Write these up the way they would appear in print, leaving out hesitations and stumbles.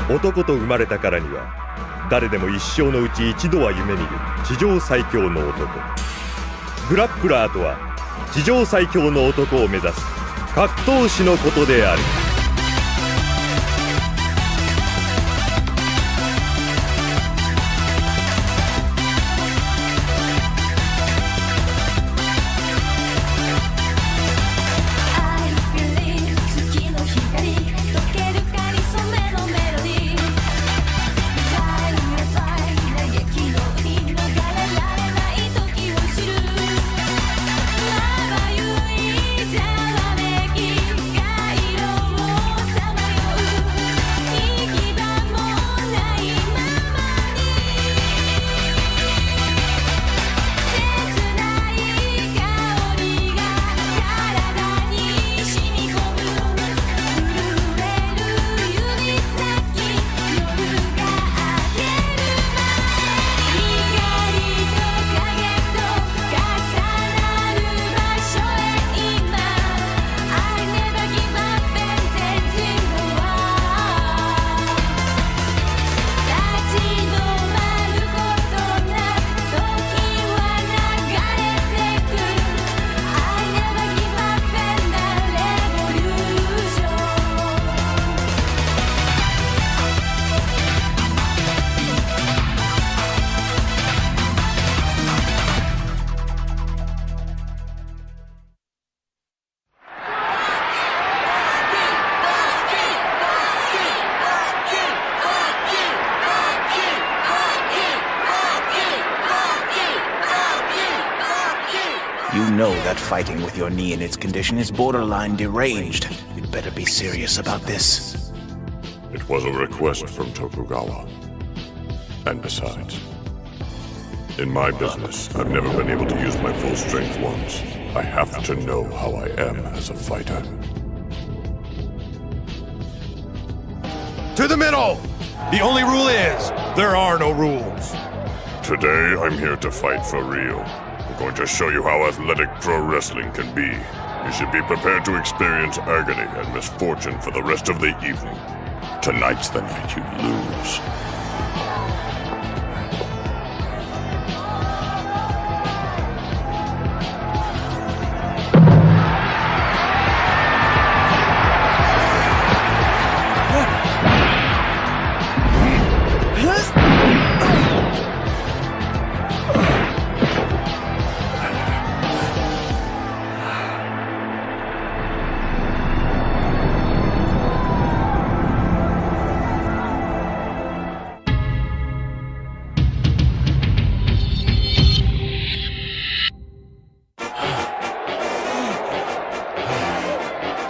男と生まれたからには誰でも一生のうち一度は夢見る地上最強の男。グラップラーとは地上最強の男を目指す格闘士のことである。You know that fighting with your knee in its condition is borderline deranged. You'd better be serious about this. It was a request from Tokugawa. And besides, in my business, I've never been able to use my full strength once. I have to know how I am as a fighter. To the middle! The only rule is, there are no rules. Today, I'm here to fight for real. I'm going to show you how athletic pro wrestling can be. You should be prepared to experience agony and misfortune for the rest of the evening. Tonight's the night you lose.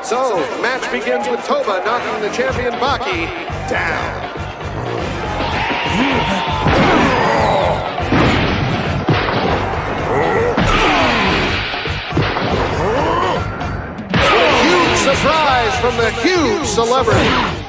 So, match begins with Toba knocking the champion Baki down. Huge surprise from the huge celebrity.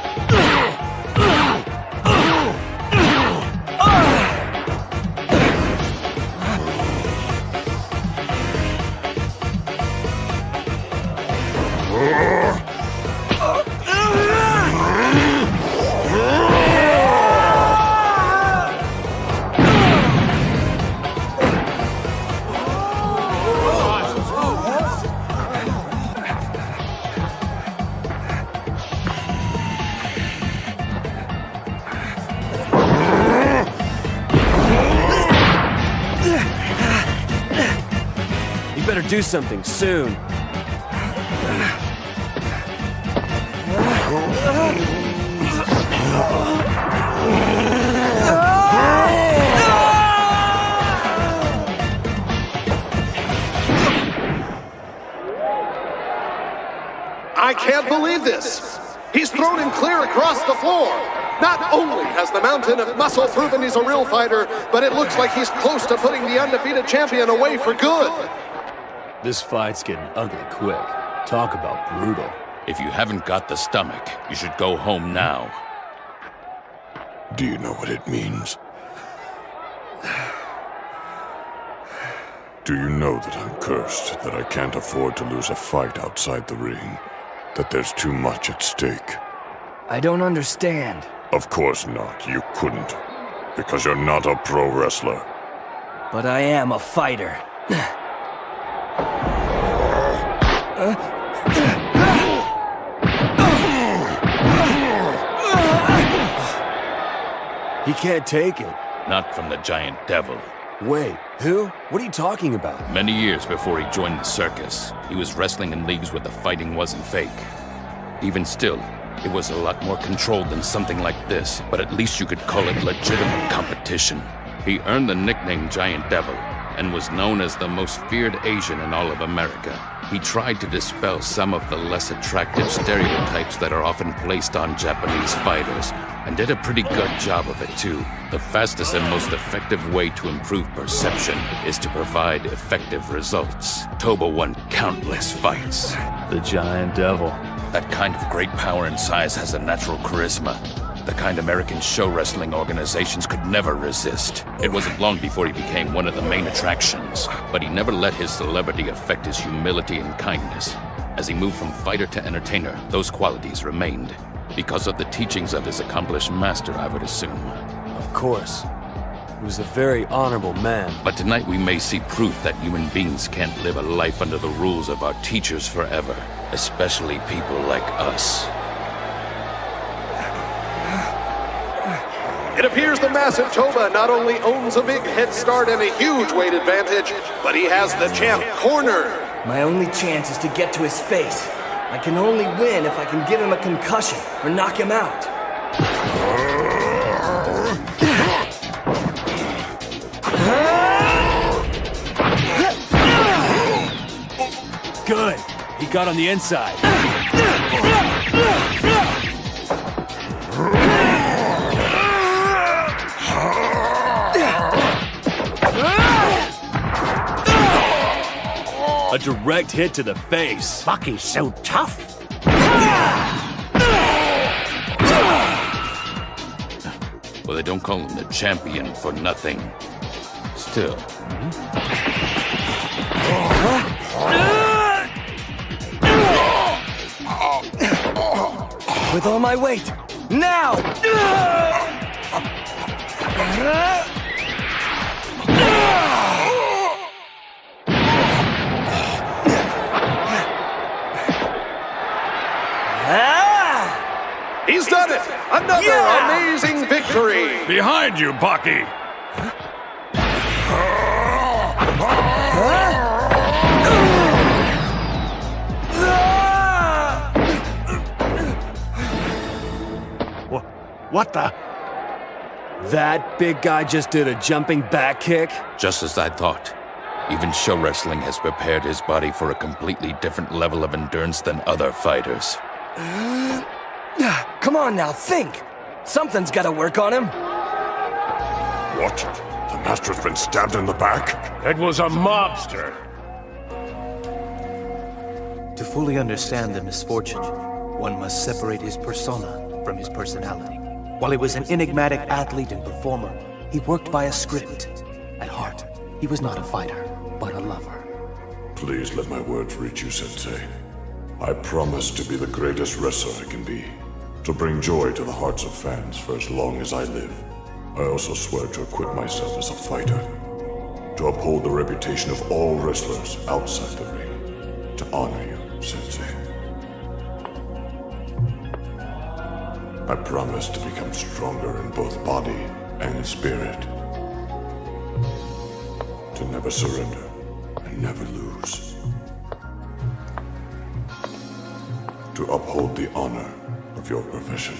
You better do something soon. I can't believe this. He's thrown him clear across the floor. Not only has the mountain of muscle proven he's a real fighter, but it looks like he's close to putting the undefeated champion away for good. This fight's getting ugly quick. Talk about brutal. If you haven't got the stomach, you should go home now. Do you know what it means? Do you know that I'm cursed, that I can't afford to lose a fight outside the ring? That there's too much at stake? I don't understand. Of course not. You couldn't. Because you're not a pro wrestler. But I am a fighter. He can't take it. Not from the giant devil. Wait, who? What are you talking about? Many years before he joined the circus, he was wrestling in leagues where the fighting wasn't fake. Even still, it was a lot more controlled than something like this, but at least you could call it legitimate competition. He earned the nickname Giant Devil, and was known as the most feared Asian in all of America. He tried to dispel some of the less attractive stereotypes that are often placed on Japanese fighters, and did a pretty good job of it too. The fastest and most effective way to improve perception is to provide effective results. Toba won countless fights. The Giant Devil. That kind of great power and size has a natural charisma. The kind American show wrestling organizations could never resist. It wasn't long before he became one of the main attractions, but he never let his celebrity affect his humility and kindness. As he moved from fighter to entertainer, those qualities remained. Because of the teachings of his accomplished master, I would assume. Of course. He was a very honorable man. But tonight we may see proof that human beings can't live a life under the rules of our teachers forever. Especially people like us. It appears the massive Toba not only owns a big head start and a huge weight advantage, but he has the champ cornered. My only chance is to get to his face. I can only win if I can give him a concussion or knock him out. Good. He got on the inside. A direct hit to the face. Bucky's so tough. Well, they don't call him the champion for nothing. Still. With all my weight. Now! He's done it! Another amazing victory! Behind you, Baki! What the? That big guy just did a jumping back kick? Just as I thought. Even show wrestling has prepared his body for a completely different level of endurance than other fighters. Come on now, think! Something's gotta work on him. What? The master's been stabbed in the back? It was a mobster. To fully understand the misfortune, one must separate his persona from his personality. While he was an enigmatic athlete and performer, he worked by a script. At heart, he was not a fighter, but a lover. Please let my words reach you, Sensei. I promise to be the greatest wrestler I can be. To bring joy to the hearts of fans for as long as I live. I also swear to acquit myself as a fighter. To uphold the reputation of all wrestlers outside the ring. To honor you, Sensei. I promise to become stronger in both body and spirit. To never surrender and never lose. To uphold the honor of your profession.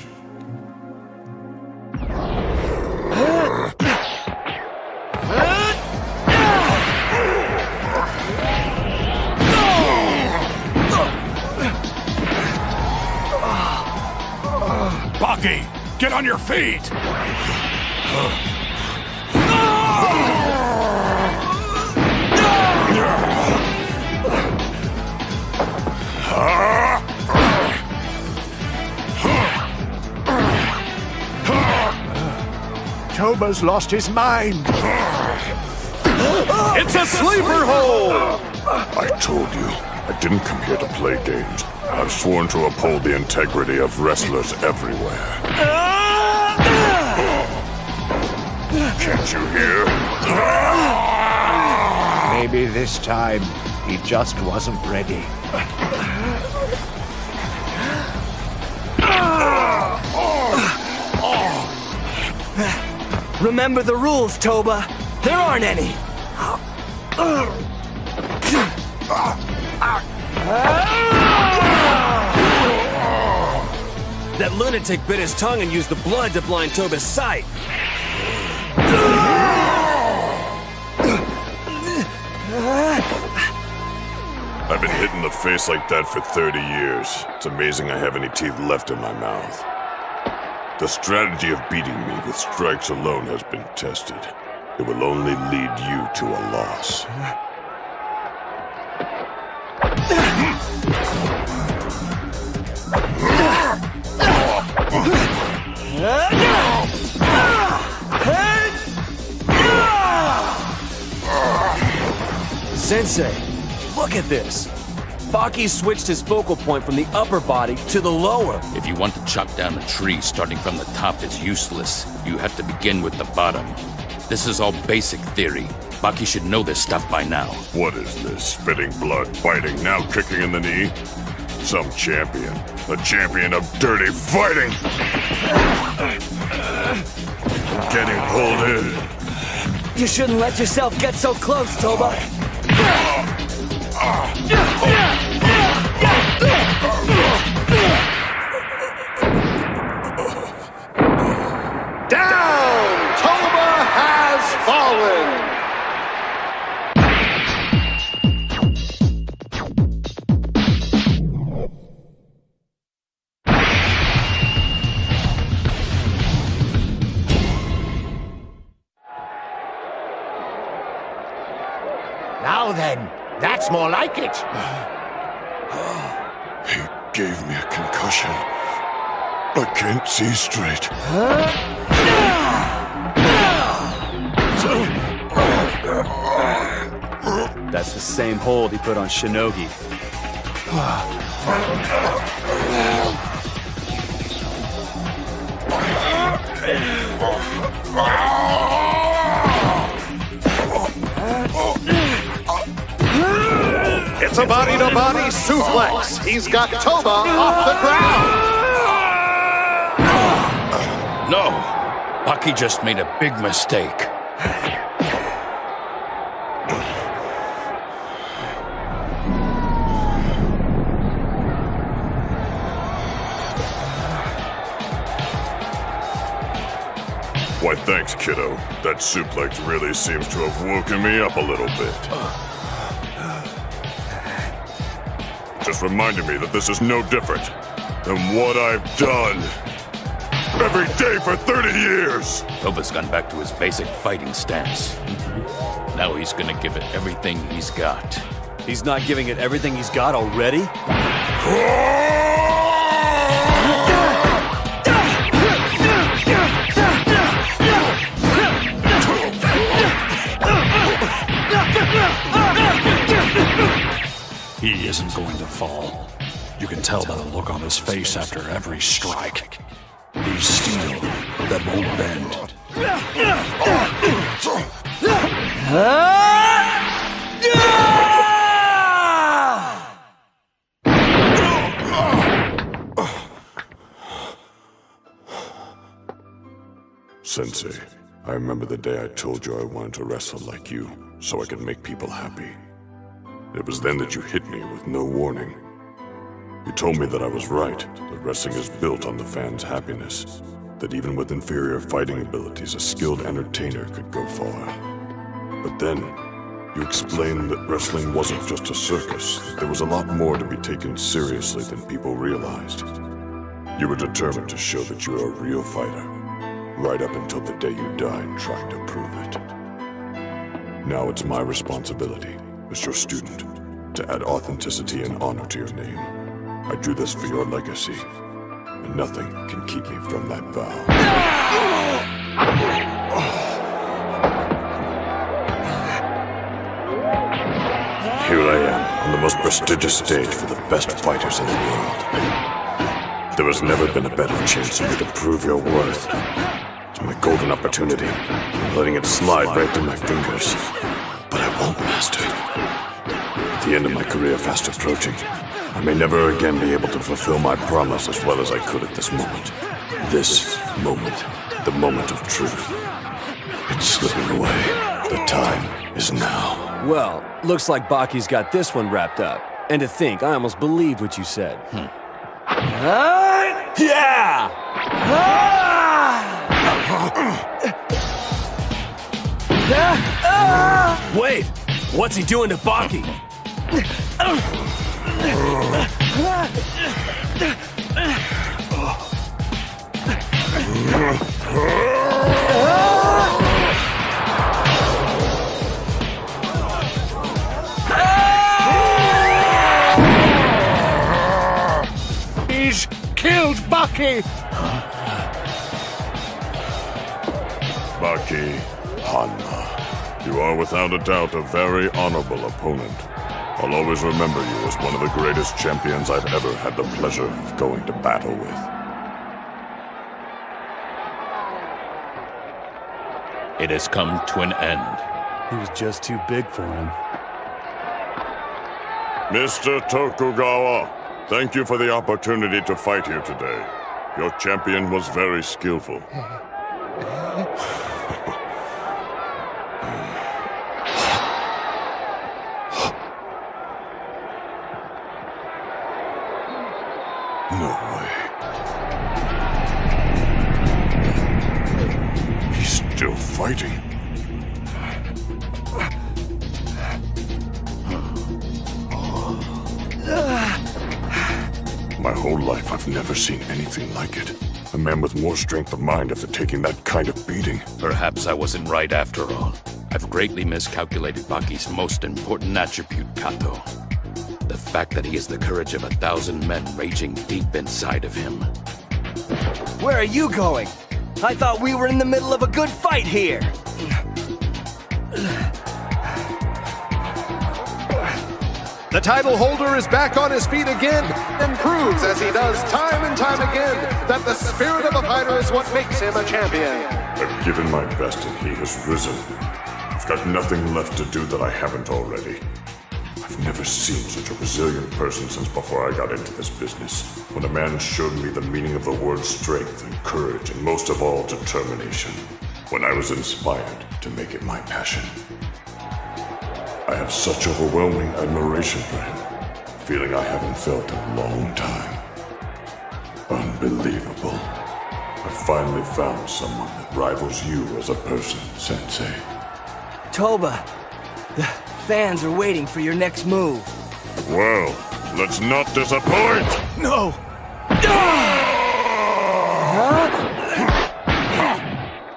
Baki, get on your feet! Toba's lost his mind. It's a sleeper hold! I told you, I didn't come here to play games. I've sworn to uphold the integrity of wrestlers everywhere. Can't you hear? Maybe this time he just wasn't ready. Remember the rules, Toba. There aren't any. That lunatic bit his tongue and used the blood to blind Toba's sight. I've been hit in the face like that for 30 years. It's amazing I have any teeth left in my mouth. The strategy of beating me with strikes alone has been tested. It will only lead you to a loss. Sensei, look at this. Baki switched his focal point from the upper body to the lower. If you want to chop down a tree, starting from the top is useless. You have to begin with the bottom. This is all basic theory. Baki should know this stuff by now. What is this? Spitting blood, biting, now kicking in the knee? Some champion. A champion of dirty fighting! I'm getting pulled in. You shouldn't let yourself get so close, Toba. Down! Toba has fallen! Now then, that's more like it. He gave me a concussion. I can't see straight. That's the same hold he put on Shinogi. It's a body-to-body suplex. He's got Toba off the ground. No! Baki just made a big mistake. Why, thanks, kiddo. That suplex really seems to have woken me up a little bit. Just reminded me that this is no different than what I've done every day for 30 years! Toba's gone back to his basic fighting stance. Now he's gonna give it everything he's got. He's not giving it everything he's got already? He isn't going to fall. You can tell by the look on his face after every strike. He's steel that won't bend. Sensei, I remember the day I told you I wanted to wrestle like you, so I could make people happy. It was then that you hit me with no warning. You told me that I was right, that wrestling is built on the fans' happiness, that even with inferior fighting abilities, a skilled entertainer could go far. But then, you explained that wrestling wasn't just a circus, that there was a lot more to be taken seriously than people realized. You were determined to show that you were a real fighter, right up until the day you died trying to prove it. Now it's my responsibility, as your student, to add authenticity and honor to your name. I do this for your legacy, and nothing can keep me from that vow. Here I am, on the most prestigious stage for the best fighters in the world. There has never been a better chance for you to prove your worth. My golden opportunity. I'm letting it slide right through my fingers. But I won't, Master. The end of my career fast approaching. I may never again be able to fulfill my promise as well as I could at this moment. This moment, the moment of truth. It's slipping away. The time is now. Well, looks like Baki's got this one wrapped up. And to think, I almost believed what you said. Yeah! Wait! What's he doing to Baki? He's killed Baki! Baki, Hanma. You are without a doubt a very honorable opponent. I'll always remember you as one of the greatest champions I've ever had the pleasure of going to battle with. It has come to an end. He was just too big for him. Mr. Tokugawa, thank you for the opportunity to fight here today. Your champion was very skillful. No way. He's still fighting. My whole life, I've never seen anything like it. A man with more strength of mind after taking that kind of beating. Perhaps I wasn't right after all. I've greatly miscalculated Baki's most important attribute, Kato. The fact that he has the courage of 1,000 men raging deep inside of him. Where are you going? I thought we were in the middle of a good fight here. The title holder is back on his feet again and proves, as he does time and time again, that the spirit of a fighter is what makes him a champion. I've given my best and he has risen. I've got nothing left to do that I haven't already. I've never seen such a resilient person since before I got into this business. When a man showed me the meaning of the word strength and courage and most of all determination. When I was inspired to make it my passion. I have such overwhelming admiration for him. A feeling I haven't felt in a long time. Unbelievable. I finally found someone that rivals you as a person, Sensei. Toba, the fans are waiting for your next move. Well, let's not disappoint! No!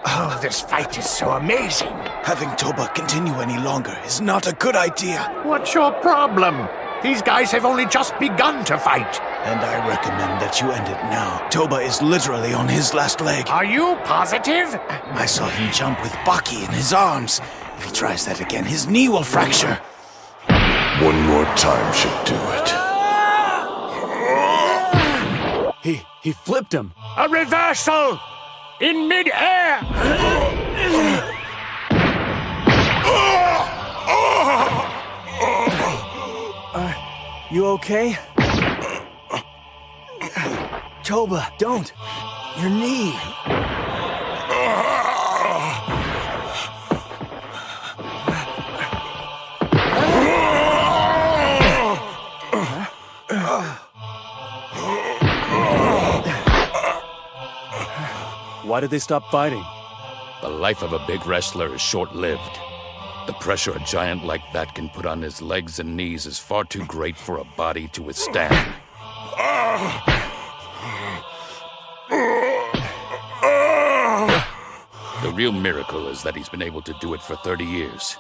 Oh, this fight is so amazing. Having Toba continue any longer is not a good idea. What's your problem? These guys have only just begun to fight. And I recommend that you end it now. Toba is literally on his last leg. Are you positive? I saw him jump with Baki in his arms. If he tries that again, his knee will fracture. One more time should do it. He flipped him. A reversal! In mid-air! You okay? Toba, don't! Your knee! Why did they stop fighting? The life of a big wrestler is short-lived. The pressure a giant like that can put on his legs and knees is far too great for a body to withstand. The real miracle is that he's been able to do it for 30 years.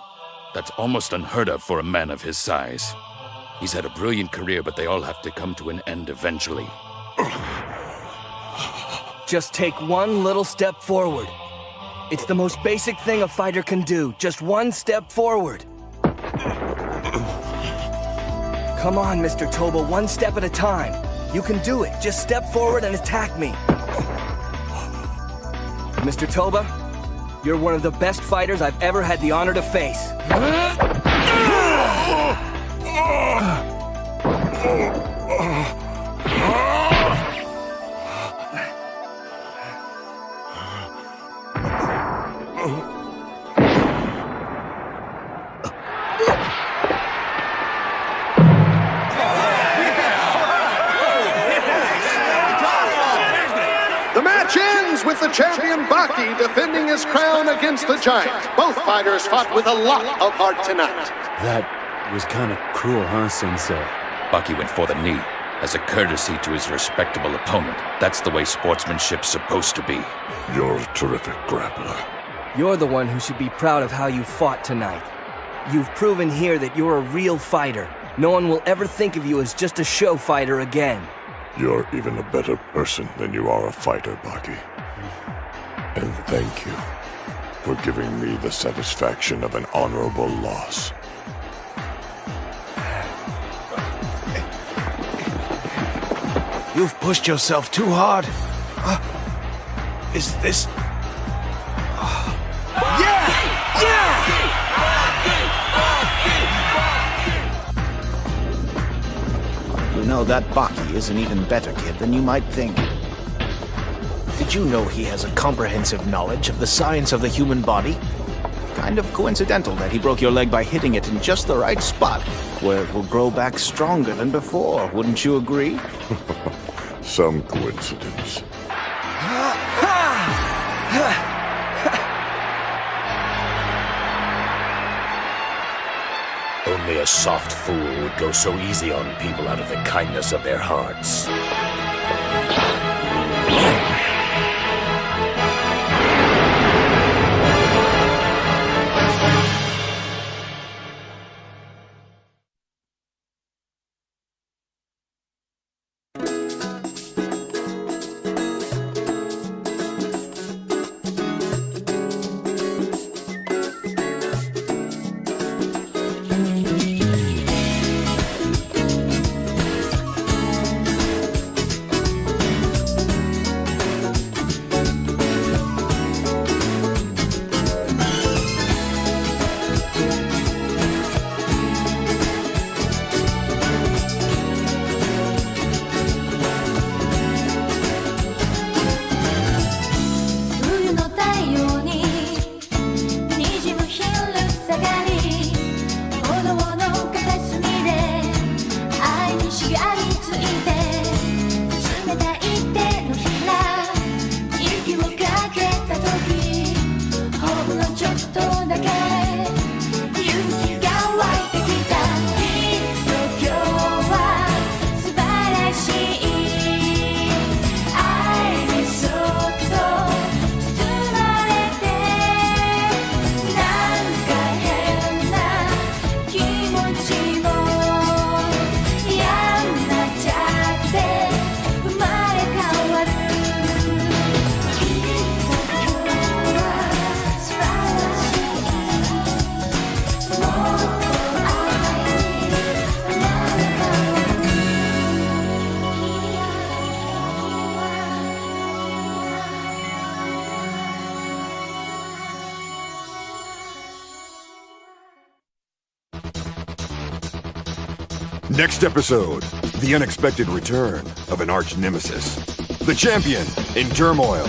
That's almost unheard of for a man of his size. He's had a brilliant career, but they all have to come to an end eventually. Just take one little step forward. It's the most basic thing a fighter can do. Just one step forward. Come on, Mr. Toba, one step at a time. You can do it. Just step forward and attack me. Mr. Toba, you're one of the best fighters I've ever had the honor to face. The match ends with the champion Baki defending his crown against the giant. Both fighters fought with a lot of heart tonight. That was kind of cruel, huh, Sensei? Baki went for the knee, as a courtesy to his respectable opponent. That's the way sportsmanship's supposed to be. You're a terrific grappler. You're the one who should be proud of how you fought tonight. You've proven here that you're a real fighter. No one will ever think of you as just a show fighter again. You're even a better person than you are a fighter, Baki. And thank you for giving me the satisfaction of an honorable loss. You've pushed yourself too hard. Is this... You know, that Baki is an even better kid than you might think. Did you know he has a comprehensive knowledge of the science of the human body? Kind of coincidental that he broke your leg by hitting it in just the right spot, where it will grow back stronger than before, wouldn't you agree? Some coincidence. Only a soft fool would go so easy on people out of the kindness of their hearts. Next episode, the unexpected return of an arch nemesis. The champion in turmoil.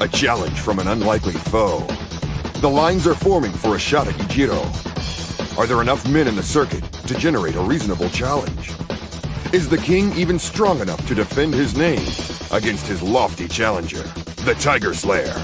A challenge from an unlikely foe. The lines are forming for a shot at Ijiro. Are there enough men in the circuit to generate a reasonable challenge? Is the king even strong enough to defend his name against his lofty challenger, the Tiger Slayer?